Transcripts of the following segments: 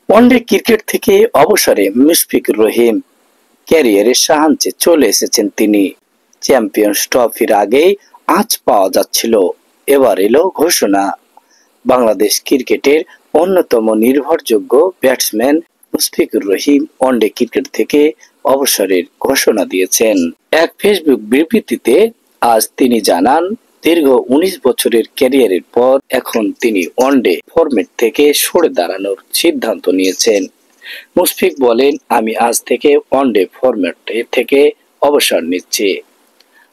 One day cricket থেকে অবসরে মুশফিকুর রহিম ক্যারিয়ারের সাহায্যে চলে এসেছেন তিনি। চ্যাম্পিয়ন্স ট্রফির আগেই আঁচ পাওয়া যাচ্ছিল, এবার এলো ঘোষণা। বাংলাদেশ ক্রিকেটের অন্যতম নির্ভরযোগ্য batsman Mushfiqur Rahim one day cricket থেকে অবসরের ঘোষণা দিয়েছেন। এক ফেসবুক বিবৃতিতে আজ তিনি জানান, দীর্ঘ ১৯ বছরের ক্যারিয়ারের পর এখন তিনি ওয়ানডে ফরম্যাট থেকে সরে দাঁড়ানোর সিদ্ধান্ত নিয়েছেন। মুশফিক বলেন, আমি আজ থেকে ওয়ানডে ফরম্যাট থেকে অবসর নিচ্ছি।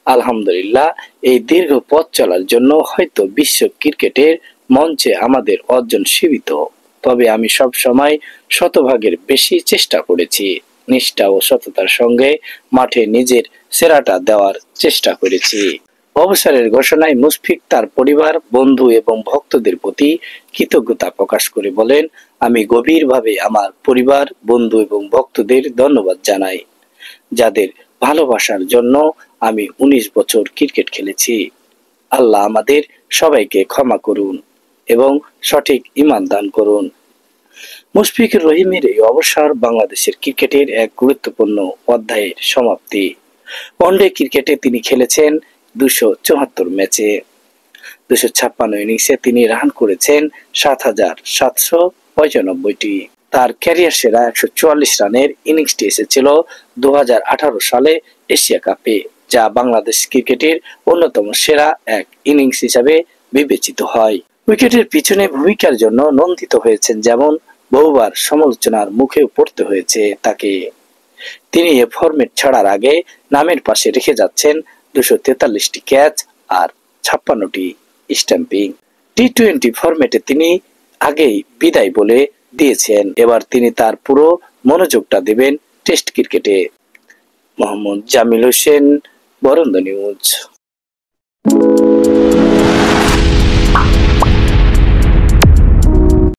আলহামদুলিল্লাহ, এই দীর্ঘ পথ চলার জন্য হয়তো বিশ্ব ক্রিকেটের মঞ্চে আমাদের অর্জন সীমিত, তবে আমি সব সময় শতভাগের বেশি চেষ্টা করেছি। নিষ্ঠা ও সততার সঙ্গে মাঠে নিজের সেরাটা দেওয়ার চেষ্টা করেছি। অবসরের ঘোষণায় মুশফিক তার পরিবার, বন্ধু এবং ভক্তদের প্রতি কৃতজ্ঞতা প্রকাশ করে বলেন, আমি গভীরভাবে আমার পরিবার, বন্ধু এবং ভক্তদের ধন্যবাদ জানাই, যাদের ভালোবাসার জন্য আমি ১৯ বছর ক্রিকেট খেলেছি। আল্লাহ আমাদের সবাইকে ক্ষমা করুন এবং সঠিক ঈমান দান করুন। মুশফিকুর রহিমের এই অবসর বাংলাদেশের ক্রিকেটের এক গুরুত্বপূর্ণ অধ্যায়ের সমাপ্তি। ওয়ানডে ক্রিকেটে তিনি খেলেছেন ২৭৪ ম্যাচে, ২৫৬ ইনিংসে তিনি রান করেছেন ৭৭৯৫টি। তার ক্যারিয়ার সেরা ১৪৪ রানের ইনিংসটি এসেছিল ২০১৮ সালে এশিয়া কাপে, যা বাংলাদেশ ক্রিকেটের অন্যতম সেরা এক ইনিংস হিসাবে বিবেচিত হয়। উইকেটের পিছনে ভূমিকার জন্য নন্দিত হয়েছেন, যেমন বহুবার সমালোচনার মুখেও পড়তে হয়েছে তাকে। তিনি এ ফরম্যাট ছাড়ার আগে নামের পাশে রেখে যাচ্ছেন ২৪৩টি ক্যাচ আর ৫৬টি স্ট্যাম্পিং। টি-২০ ফরম্যাটে তিনি আগেই বিদায় বলে দিয়েছেন, এবার তিনি তার পুরো মনোযোগটা দেবেন টেস্ট ক্রিকেটে। মোহাম্মদ জামিল হোসেন, বরেন্দ্র নিউজ।